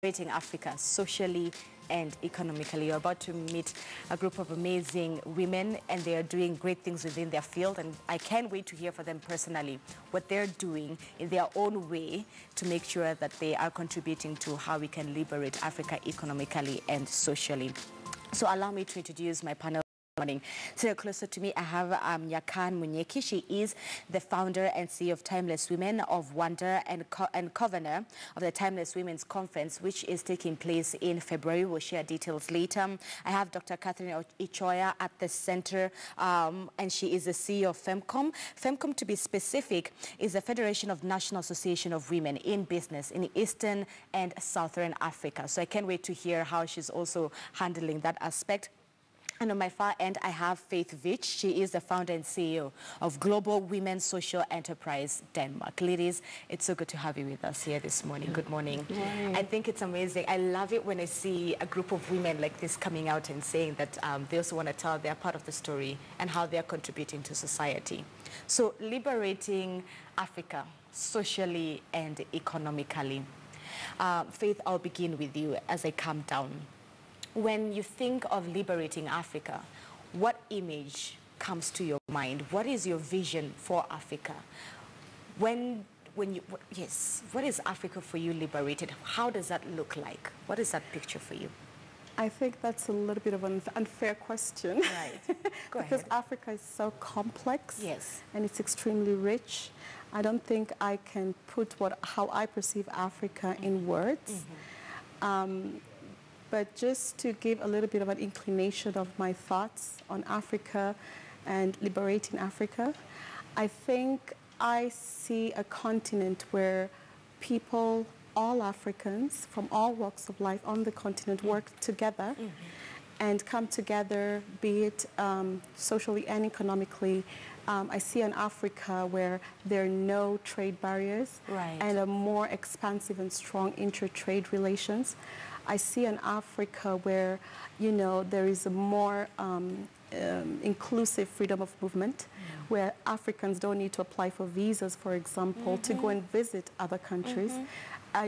Liberating Africa socially and economically. You're about to meet a group of amazing women, and they are doing great things within their field, and I can't wait to hear from them personally what they're doing in their own way to make sure that they are contributing to how we can liberate Africa economically and socially. So allow me to introduce my panel. So closer to me, I have Nyakan Munyeki. She is the founder and CEO of Timeless Women of Wonder and convener of the Timeless Women's Conference, which is taking place in February. We'll share details later. I have Dr. Catherine Ichoya at the center, and she is the CEO of FEMCOM. FEMCOM, to be specific, is the Federation of National Association of Women in Business in Eastern and Southern Africa. So I can't wait to hear how she's also handling that aspect. And on my far end, I have Faith Vich. She is the founder and CEO of Global Women's Social Enterprise Denmark. Ladies, it's so good to have you with us here this morning. Good morning. Good morning. I think it's amazing. I love it when I see a group of women like this coming out and saying that they also want to tell their part of the story and how they're contributing to society. So liberating Africa socially and economically. Faith, I'll begin with you as I come down. When you think of liberating Africa, what image comes to your mind? What is your vision for Africa? What is Africa for you liberated? How does that look like? What is that picture for you? I think that's a little bit of an unfair question. Right. Go ahead. Because Africa is so complex. Yes. And it's extremely rich. I don't think I can put how I perceive Africa in words. Mm-hmm. But just to give a little bit of an inclination of my thoughts on Africa and liberating Africa, I think I see a continent where people, all Africans from all walks of life on the continent work together and come together, be it socially and economically. I see an Africa where there are no trade barriers and a more expansive and strong inter-trade relations. I see an Africa where, you know, there is a more inclusive freedom of movement, where Africans don't need to apply for visas, for example, to go and visit other countries.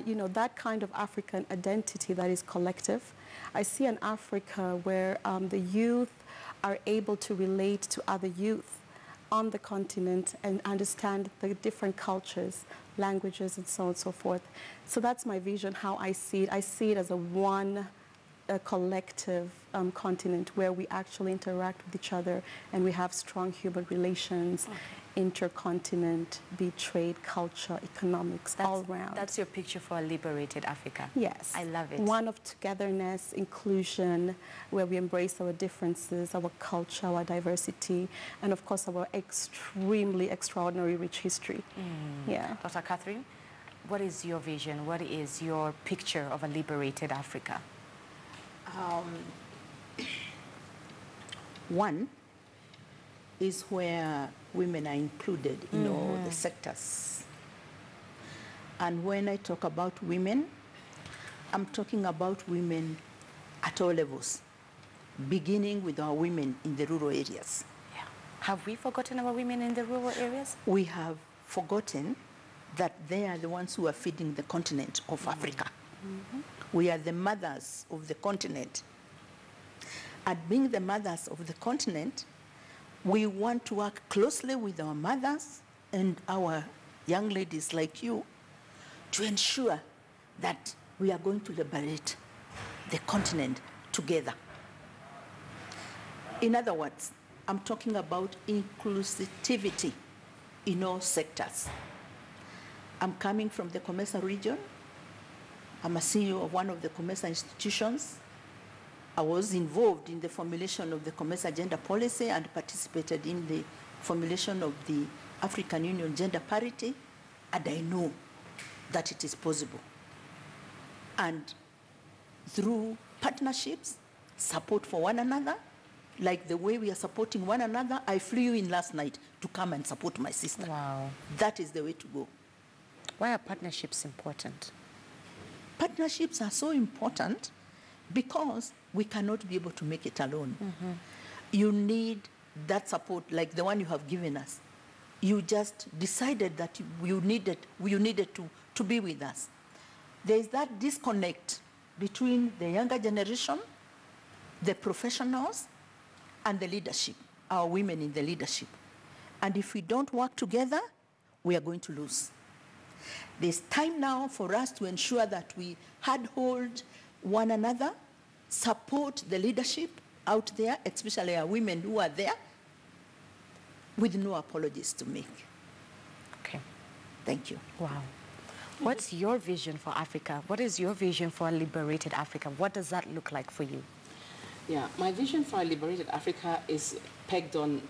You know, that kind of African identity that is collective. I see an Africa where the youth are able to relate to other youth on the continent and understand the different cultures, languages, and so on and so forth. So that's my vision, how I see it. I see it as a collective continent where we actually interact with each other and we have strong human relations, intercontinent, be it trade, culture, economics, all around. That's your picture for a liberated Africa. Yes. I love it. One of togetherness, inclusion, where we embrace our differences, our culture, our diversity, and of course our extremely extraordinary rich history. Yeah. Dr. Catherine, what is your vision? What is your picture of a liberated Africa? One is where women are included in all the sectors. And when I talk about women, I'm talking about women at all levels, beginning with our women in the rural areas. Yeah. Have we forgotten our women in the rural areas? We have forgotten that they are the ones who are feeding the continent of Africa. We are the mothers of the continent. And being the mothers of the continent, we want to work closely with our mothers and our young ladies like you to ensure that we are going to liberate the continent together. In other words, I'm talking about inclusivity in all sectors. I'm coming from the Mombasa region. I'm a CEO of one of the Mombasa institutions. I was involved in the formulation of the Mombasa gender policy and participated in the formulation of the African Union gender parity, and I know that it is possible. And through partnerships, support for one another, like the way we are supporting one another, I flew in last night to come and support my sister. Wow. That is the way to go. Why are partnerships important? Partnerships are so important because we cannot be able to make it alone. You need that support like the one you have given us. You just decided that you needed to be with us. there is that disconnect between the younger generation, the professionals, and the leadership, our women in the leadership. And if we don't work together, we are going to lose. There's time now for us to ensure that we handhold one another, support the leadership out there, especially our women who are there, with no apologies to make. Okay. Thank you. Wow. What's your vision for Africa? What is your vision for a liberated Africa? What does that look like for you? Yeah, my vision for a liberated Africa is pegged on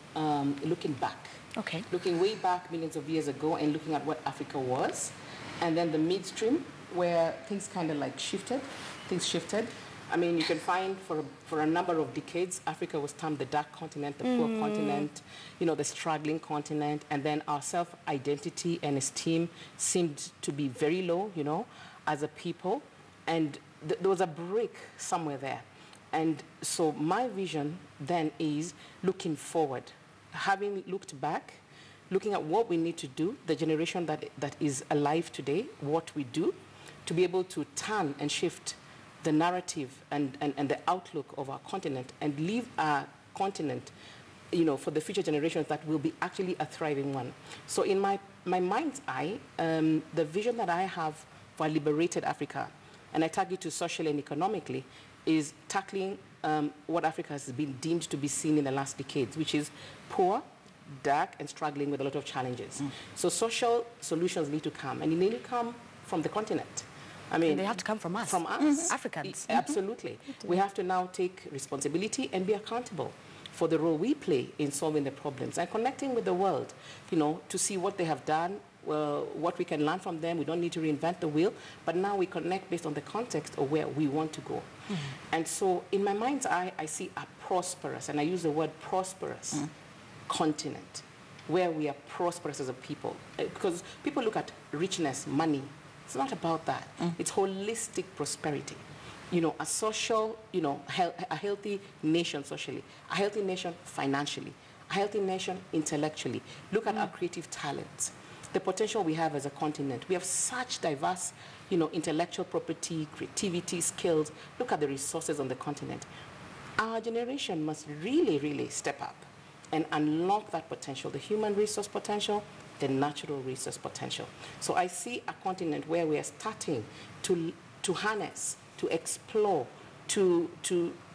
looking back. Okay. Looking way back millions of years ago and looking at what Africa was. And then the midstream where things kind of like shifted. Things shifted. I mean, you can find for a number of decades, Africa was termed the dark continent, the poor continent, you know, the struggling continent. And then our self-identity and esteem seemed to be very low, you know, as a people. And there was a break somewhere there. And so my vision then is looking forward, having looked back, looking at what we need to do, the generation that is alive today, what we do, to be able to turn and shift the narrative and the outlook of our continent and leave our continent, you know, for the future generations that will be actually a thriving one. So in my mind's eye, the vision that I have for a liberated Africa, and I target to socially and economically, is tackling what Africa has been deemed to be seen in the last decades, which is poor, dark, and struggling with a lot of challenges. So social solutions need to come, and they need to come from the continent. I mean, And they have to come from us. From us. Africans. Absolutely. We have to now take responsibility and be accountable for the role we play in solving the problems and connecting with the world, you know, to see what they have done, what we can learn from them. We don't need to reinvent the wheel, but now we connect based on the context of where we want to go. And so in my mind's eye, I see a prosperous, and I use the word prosperous, continent, where we are prosperous as a people. Because people look at richness, money. It's not about that. It's holistic prosperity. You know, a social, you know, a healthy nation socially, a healthy nation financially, a healthy nation intellectually. Look at our creative talents, the potential we have as a continent. We have such diverse, you know, intellectual property, creativity, skills. Look at the resources on the continent. Our generation must really, really step up and unlock that potential, the human resource potential, the natural resource potential. So I see a continent where we are starting to harness, to explore, to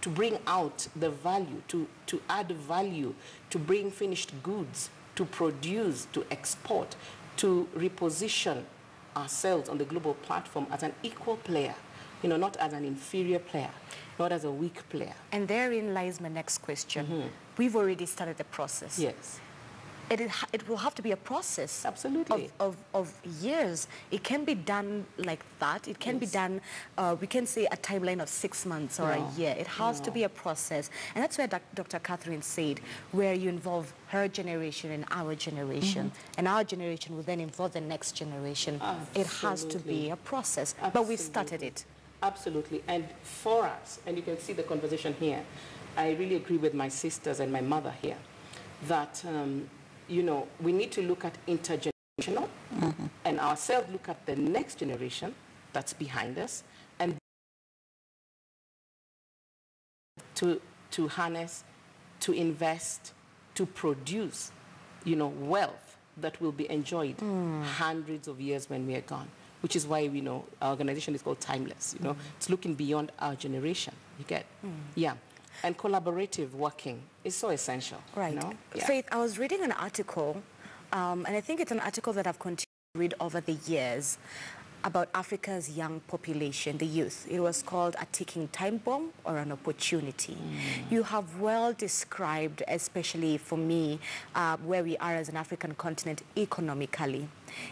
bring out the value, to add value, to bring finished goods, to produce, to export, to reposition ourselves on the global platform as an equal player, you know, not as an inferior player, not as a weak player. And therein lies my next question. We've already started the process. Yes. It will have to be a process. Absolutely. Of years. It can be done like that. It can be done, we can say a timeline of 6 months or a year. It has to be a process. And that's where Dr. Catherine said, where you involve her generation and our generation. And our generation will then involve the next generation. Absolutely. It has to be a process. Absolutely. But we've started it. Absolutely. And for us, and you can see the conversation here, I really agree with my sisters and my mother here, that you know, we need to look at intergenerational and ourselves look at the next generation that's behind us and to harness, to invest, to produce, you know, wealth that will be enjoyed hundreds of years when we are gone, which is why we know our organization is called Timeless, you know. It's looking beyond our generation, you get? Yeah. And collaborative working is so essential. Right. You know? Yeah. Faith, I was reading an article, and I think it's an article that I've continued to read over the years about Africa's young population, the youth. It was called A Ticking Time Bomb or an Opportunity. You have well described, especially for me, where we are as an African continent economically.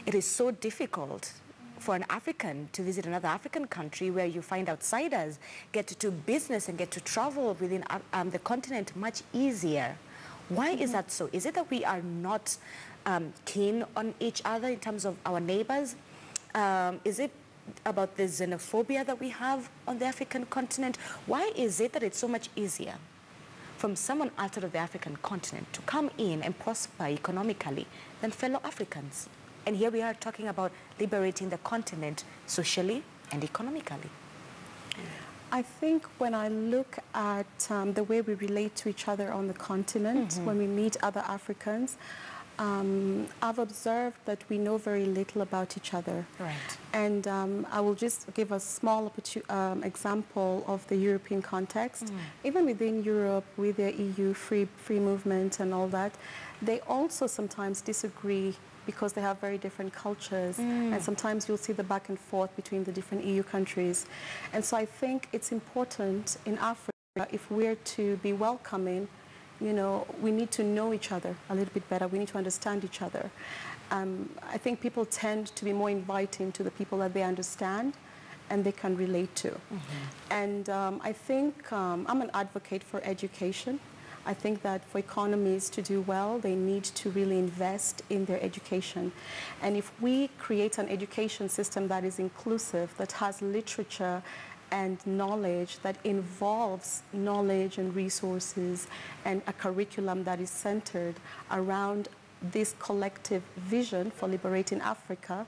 It is so difficult for an African to visit another African country where you find outsiders get to do business and get to travel within the continent much easier. Why is that so? Is it that we are not keen on each other in terms of our neighbors? Is it about the xenophobia that we have on the African continent? Why is it that it's so much easier from someone outside of the African continent to come in and prosper economically than fellow Africans? And here we are talking about liberating the continent socially, and economically? I think when I look at the way we relate to each other on the continent, when we meet other Africans, I've observed that we know very little about each other. Right. And I will just give a small example of the European context. Even within Europe, with their EU free movement and all that, they also sometimes disagree because they have very different cultures. And sometimes you'll see the back and forth between the different EU countries. And so I think it's important in Africa, if we're to be welcoming, you know, we need to know each other a little bit better. We need to understand each other. I think people tend to be more inviting to the people that they understand and they can relate to. And I think I'm an advocate for education. I think that for economies to do well, they need to really invest in their education. And if we create an education system that is inclusive, that has literature and knowledge, that involves knowledge and resources, and a curriculum that is centered around this collective vision for liberating Africa,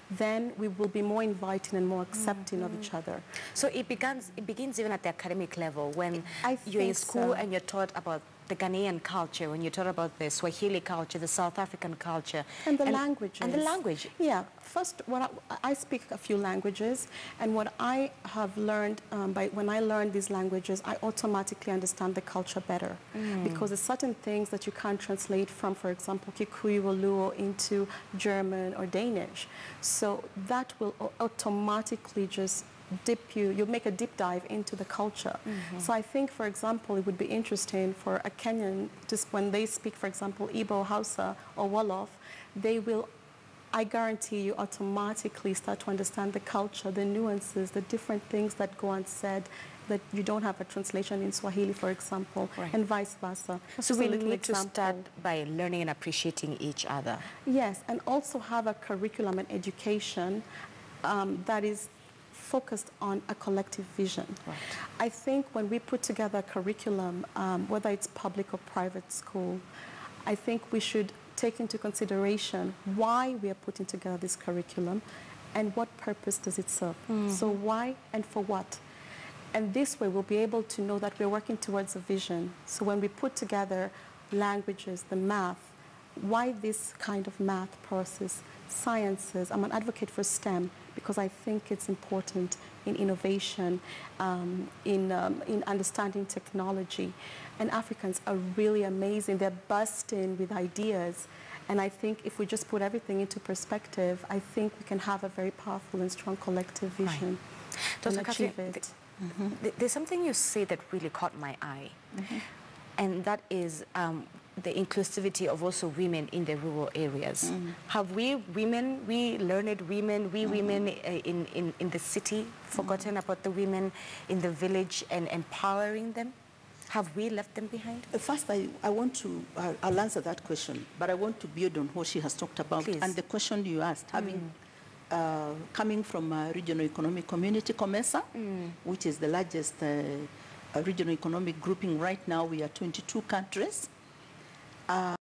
then we will be more inviting and more accepting of each other. So it begins even at the academic level when I you're in think school so. and you're taught about the Ghanaian culture, when you're taught about the Swahili culture, the South African culture. And the languages. And the language. Yeah. First, I speak a few languages, and what I have learned, when I learn these languages, I automatically understand the culture better. Because there's certain things that you can't translate from, for example, Kikuyu or Luo into German or Danish. So that will automatically just you'll make a deep dive into the culture. So I think, for example, it would be interesting for a Kenyan, just when they speak, for example, Igbo, Hausa, or Wolof, they will, I guarantee you, automatically start to understand the culture, the nuances, the different things that go unsaid that you don't have a translation in Swahili, for example, and vice versa. So we need to start by learning and appreciating each other. Yes, and also have a curriculum and education that is focused on a collective vision. Right. I think when we put together a curriculum, whether it's public or private school, I think we should take into consideration why we are putting together this curriculum and what purpose does it serve. So why and for what? And this way we'll be able to know that we're working towards a vision. So when we put together languages, the math, why this kind of math process, sciences, I'm an advocate for STEM because I think it's important in innovation, in understanding technology. And Africans are really amazing. They're bursting with ideas. And I think if we just put everything into perspective, I think we can have a very powerful and strong collective vision and achieve it. There's something you say that really caught my eye. And that is the inclusivity of also women in the rural areas. Have we women, we learned women, we women in the city, forgotten about the women in the village and empowering them? Have we left them behind? First, I want to, I'll answer that question, but I want to build on what she has talked about. Please. And the question you asked, having coming from a regional economic community, COMESA, which is the largest regional economic grouping right now. We are 22 countries.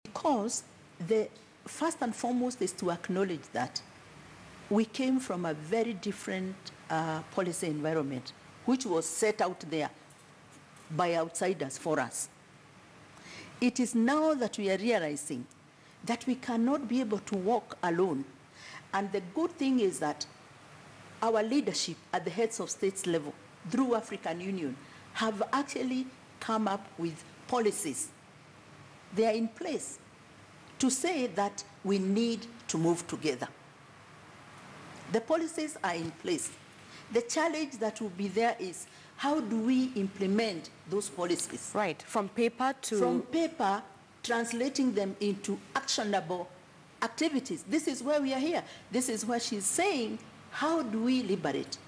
Because the first and foremost is to acknowledge that we came from a very different policy environment, which was set out there by outsiders for us. It is now that we are realizing that we cannot be able to walk alone. And the good thing is that our leadership at the heads of states level, through African Union, have actually come up with policies. They are in place to say that we need to move together. The policies are in place. The challenge that will be there is how do we implement those policies? Right, from paper to... From paper, translating them into actionable activities. This is where we are here. This is where she's saying, how do we liberate?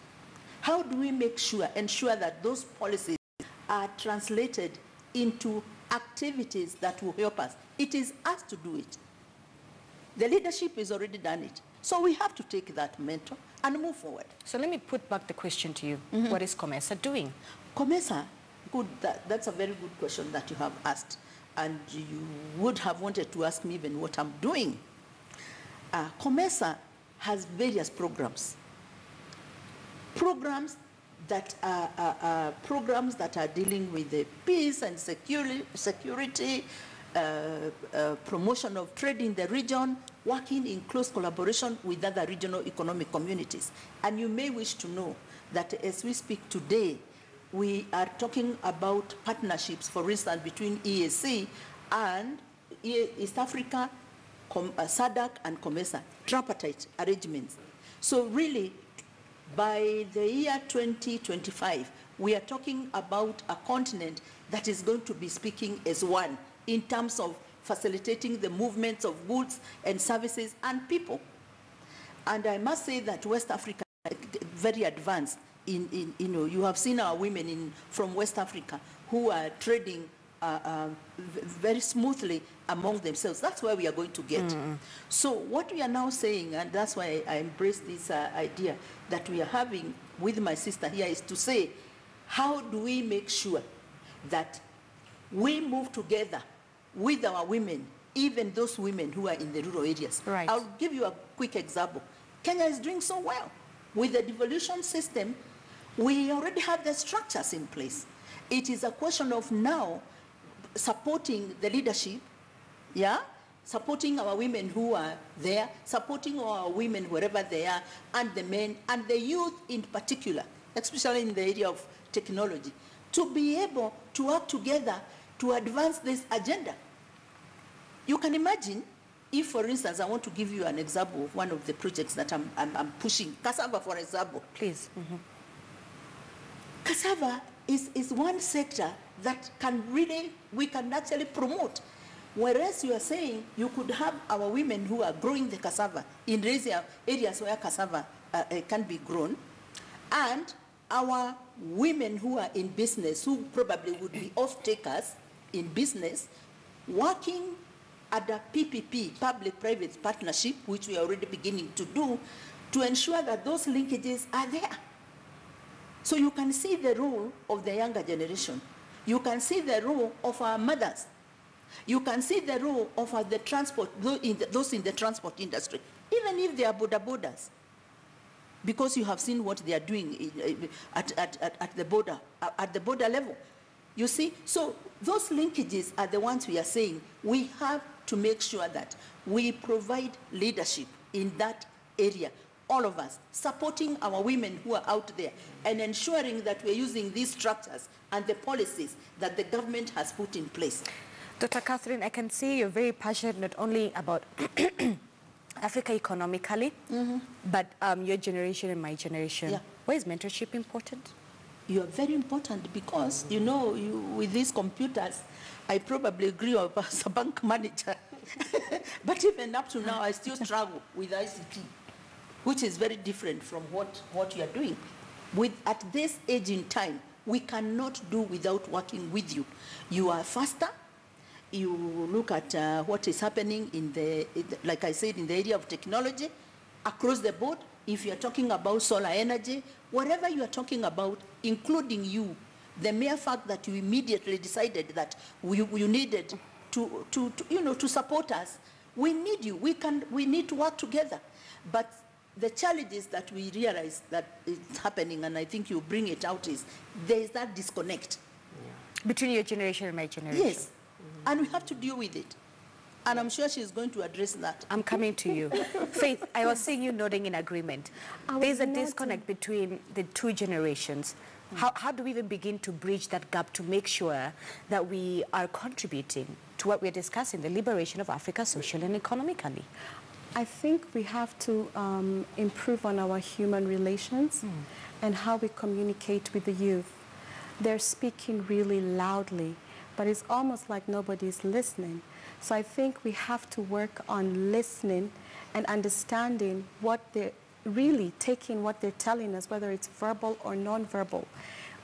How do we ensure that those policies are translated into activities that will help us? It is us to do it. The leadership has already done it. So we have to take that mentor and move forward. So let me put back the question to you. What is COMESA doing? COMESA, good, that's a very good question that you have asked. And you would have wanted to ask me even what I'm doing. COMESA has various programs. programs that are dealing with the peace and security, promotion of trade in the region, working in close collaboration with other regional economic communities. And you may wish to know that as we speak today, we are talking about partnerships, for instance, between EAC and East Africa, SADC and COMESA, tripartite arrangements. So really, by the year 2025, we are talking about a continent that is going to be speaking as one in terms of facilitating the movements of goods and services and people. And I must say that West Africa is very advanced you have seen our women from West Africa who are trading very smoothly among themselves. That's where we are going to get. So what we are now saying, and that's why I embrace this idea that we are having with my sister here, is to say, how do we make sure that we move together with our women, even those women who are in the rural areas? Right. I'll give you a quick example. Kenya is doing so well. With the devolution system, we already have the structures in place. It is a question of now supporting the leadership, supporting our women who are there, supporting our women wherever they are, and the men, and the youth in particular, especially in the area of technology, to be able to work together to advance this agenda. You can imagine if, for instance, I want to give you an example of one of the projects that I'm pushing, cassava, for example. Please. Cassava is one sector that we can actually promote. Whereas you are saying you could have our women who are growing the cassava in areas where cassava can be grown, and our women who are in business, who probably would be off-takers in business, working at a PPP, public-private partnership, which we are already beginning to do, to ensure that those linkages are there. So you can see the role of the younger generation. You can see the role of our mothers. You can see the role of the transport, those in the transport industry, even if they are borders, because you have seen what they are doing at the border level. You see, so those linkages are the ones we are saying we have to make sure that we provide leadership in that area, all of us, supporting our women who are out there and ensuring that we're using these structures and the policies that the government has put in place. Dr. Catherine, I can see you're very passionate not only about Africa economically, but your generation and my generation. Yeah. Why is mentorship important? You are very important because, you know, with these computers, I probably grew up as a bank manager. But even up to now, I still struggle with ICT, which is very different from what you are doing. At this age in time, we cannot do without working with you. You are faster. You look at what is happening like I said, in the area of technology, across the board. If you are talking about solar energy, whatever you are talking about, including you, the mere fact that you immediately decided that you needed to support us, we need you. We need to work together. But the challenges that we realize that it's happening, and I think you bring it out, is there is that disconnect. Between your generation and my generation. Yes. And we have to deal with it. And I'm sure she's going to address that. I'm coming to you. Faith, I was seeing you nodding in agreement. There's a disconnect between the two generations. How do we even begin to bridge that gap to make sure that we are contributing to what we're discussing, the liberation of Africa socially and economically? I think we have to improve on our human relations and how we communicate with the youth. They're speaking really loudly, but it's almost like nobody's listening. So I think we have to work on listening and understanding what they're really taking, what they're telling us, whether it's verbal or non-verbal.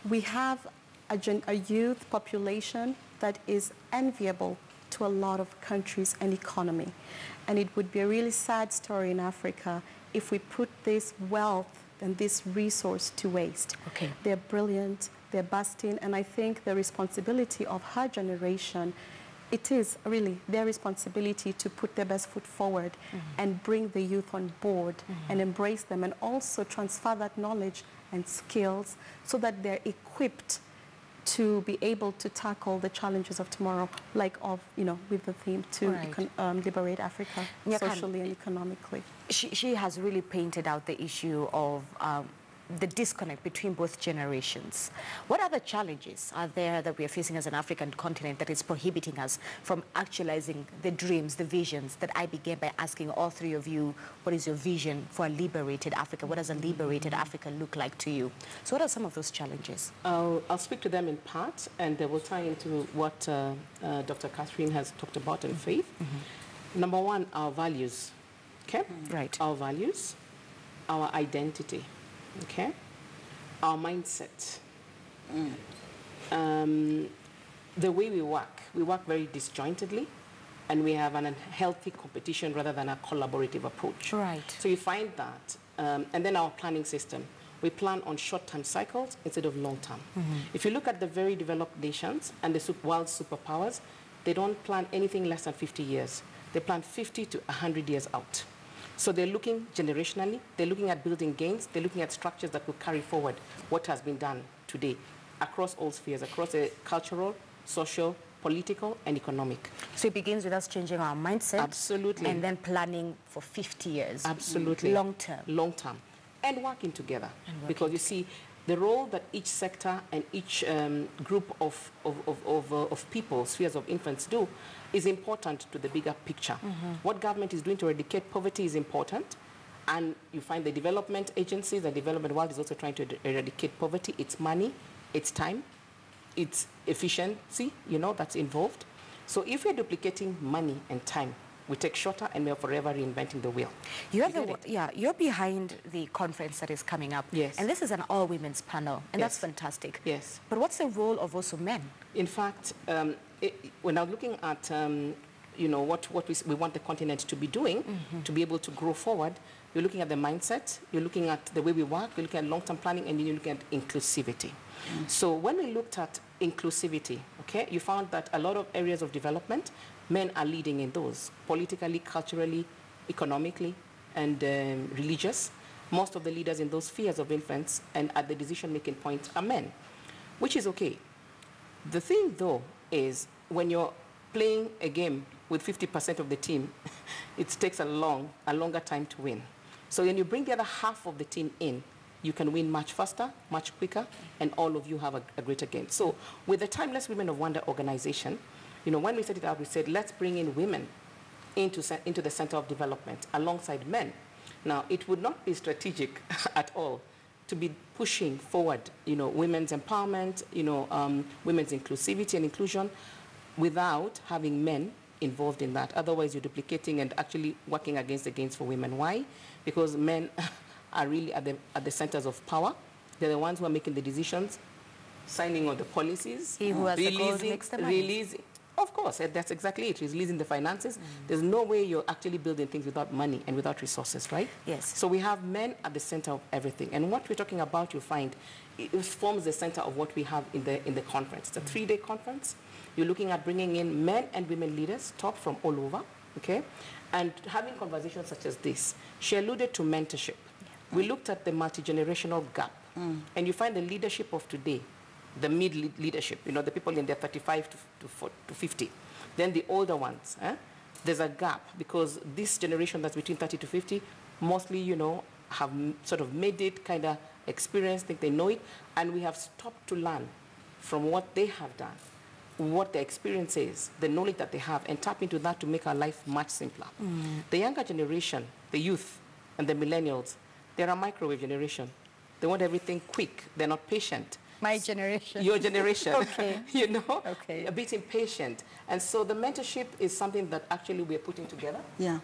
We have a youth population that is enviable to a lot of countries and economy. And it would be a really sad story in Africa if we put this wealth and this resource to waste. Okay. They're brilliant, they're busting, and I think the responsibility of her generation it is really their responsibility to put their best foot forward and bring the youth on board and embrace them, and also transfer that knowledge and skills so that they're equipped to be able to tackle the challenges of tomorrow, like with the theme to liberate Africa socially and economically. She has really painted out the issue of the disconnect between both generations. What other challenges are there that we are facing as an African continent that is prohibiting us from actualizing the dreams, the visions that I began by asking all three of you, what is your vision for a liberated Africa? What does a liberated Africa look like to you? So what are some of those challenges? I'll speak to them in part, and we'll tie into what Dr. Catherine has talked about in faith. Number one, our values, okay? Right. Our values, our identity. Okay, our mindset, the way we work very disjointedly, and we have an unhealthy competition rather than a collaborative approach. Right. So you find that, and then our planning system, we plan on short-term cycles instead of long-term. If you look at the very developed nations and the world superpowers, they don't plan anything less than 50 years. They plan 50 to 100 years out. So they're looking generationally, they're looking at building gains, they're looking at structures that will carry forward what has been done today across all spheres, across the cultural, social, political, and economic. So it begins with us changing our mindset. Absolutely. And then planning for 50 years. Absolutely. Long term. Long term. And working together. Because you see, the role that each sector and each group of people, spheres of influence do, is important to the bigger picture. What government is doing to eradicate poverty is important, and you find the development agencies, the development world is also trying to eradicate poverty. It's money, it's time, it's efficiency, that's involved. So if we're duplicating money and time, we take shorter and we are forever reinventing the wheel. You're behind the conference that is coming up. Yes. And this is an all-women's panel, and that's fantastic. Yes. But what's the role of also men? In fact, when I'm looking at, what we want the continent to be doing, to be able to grow forward, you're looking at the mindset, you're looking at the way we work, you're looking at long-term planning, and then you're looking at inclusivity. So when we looked at inclusivity, okay, you found that a lot of areas of development, men are leading in those, politically, culturally, economically, and religious. Most of the leaders in those spheres of influence and at the decision-making point are men, which is okay. The thing, though, is when you're playing a game with 50% of the team, it takes a longer time to win. So when you bring the other half of the team in, you can win much faster, much quicker, and all of you have a greater gain. So with the Timeless Women of Wonder organization, when we set it up, we said, let's bring in women into the center of development alongside men. Now, it would not be strategic at all to be pushing forward, women's empowerment, women's inclusivity and inclusion without having men involved in that. Otherwise, you're duplicating and actually working against the gains for women. Why? Because men are really at the centers of power. They're the ones who are making the decisions, signing on the policies, he who has the gold makes the money. Releasing. Of course, that's exactly it. Releasing the finances. There's no way you're actually building things without money and without resources, right? Yes. So we have men at the center of everything. And what we're talking about, you'll find, it forms the center of what we have in the conference. It's a 3-day conference. You're looking at bringing in men and women leaders, top from all over, okay? And having conversations such as this. She alluded to mentorship. We looked at the multi-generational gap. And you find the leadership of today, the mid-leadership, the people in their 35 to 50. Then the older ones, there's a gap because this generation that's between 30 to 50 mostly, have sort of made it, kind of experienced, think they know it, and we have stopped to learn from what they have done, what their experience is, the knowledge that they have, and tap into that to make our life much simpler. The younger generation, the youth and the millennials, they're a microwave generation. They want everything quick. They're not patient. My generation. Your generation. Okay. Okay. A bit impatient. And so the mentorship is something that actually we're putting together. Yeah.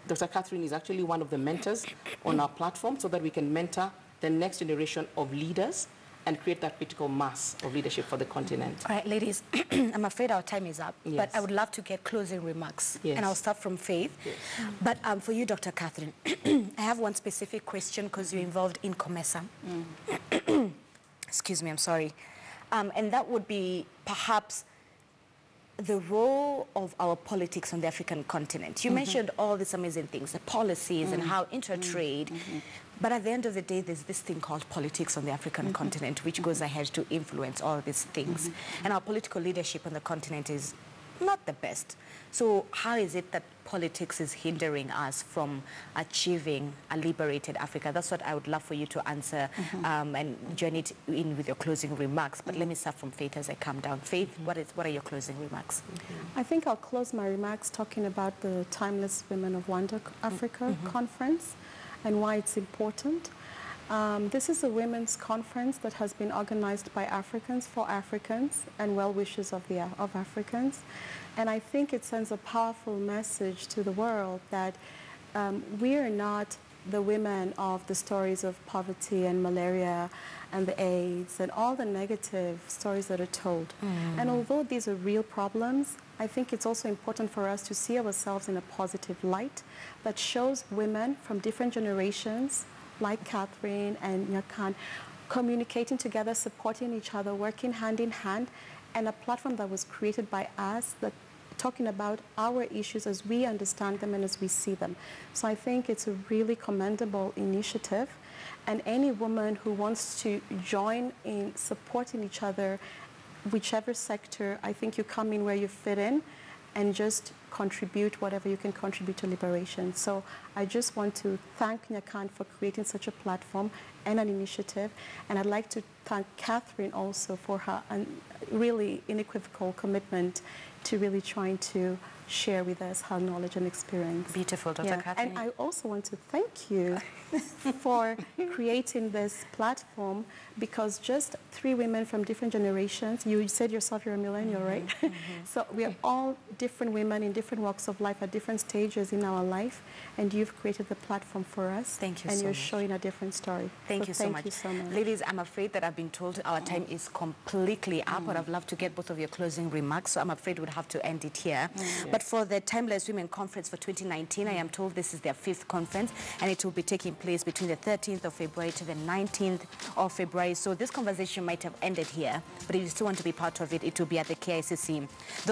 Dr. Catherine is actually one of the mentors on our platform so that we can mentor the next generation of leaders and create that critical mass of leadership for the continent. All right, ladies, I'm afraid our time is up, Yes. but I would love to get closing remarks. Yes. And I'll start from Faith. Yes. But for you, Dr. Catherine, I have one specific question because you're involved in COMESA. Excuse me, I'm sorry. And that would be perhaps the role of our politics on the African continent. You mentioned all these amazing things, the policies and how intertrade. But at the end of the day, there's this thing called politics on the African continent, which goes ahead to influence all these things. And our political leadership on the continent is not the best. So how is it that politics is hindering us from achieving a liberated Africa? That's what I would love for you to answer and join it in with your closing remarks. But let me start from Faith as I come down. Faith, what are your closing remarks? I think I'll close my remarks talking about the Timeless Women of Wonder Africa conference and why it's important. This is a women's conference that has been organized by Africans for Africans and well-wishers of Africans. And I think it sends a powerful message to the world that we are not the women of the stories of poverty and malaria and the AIDS and all the negative stories that are told. And although these are real problems, I think it's also important for us to see ourselves in a positive light that shows women from different generations like Catherine and Nyakan, communicating together, supporting each other, working hand in hand, and a platform that was created by us that talking about our issues as we understand them and as we see them. So I think it's a really commendable initiative, and any woman who wants to join in supporting each other, whichever sector, I think you come in where you fit in and just contribute whatever you can contribute to liberation. So I just want to thank Nyakan for creating such a platform and an initiative. And I'd like to thank Catherine also for her really unequivocal commitment to really trying to share with us her knowledge and experience. Beautiful, Dr. Catherine. And I also want to thank you for creating this platform, because just 3 women from different generations, you said yourself you're a millennial, right? So we are all different women in different walks of life at different stages in our life, and you've created the platform for us. Thank you and so you're much. showing a different story. Thank you so much. Ladies, I'm afraid that I've been told our time is completely up, but I'd love to get both of your closing remarks, so I'm afraid we'd have to end it here. But for the Timeless Women Conference for 2019, I am told this is their 5th conference, and it will be taking place between the 13th of February to the 19th of February. So this conversation might have ended here, but if you still want to be part of it, it will be at the KICC. Those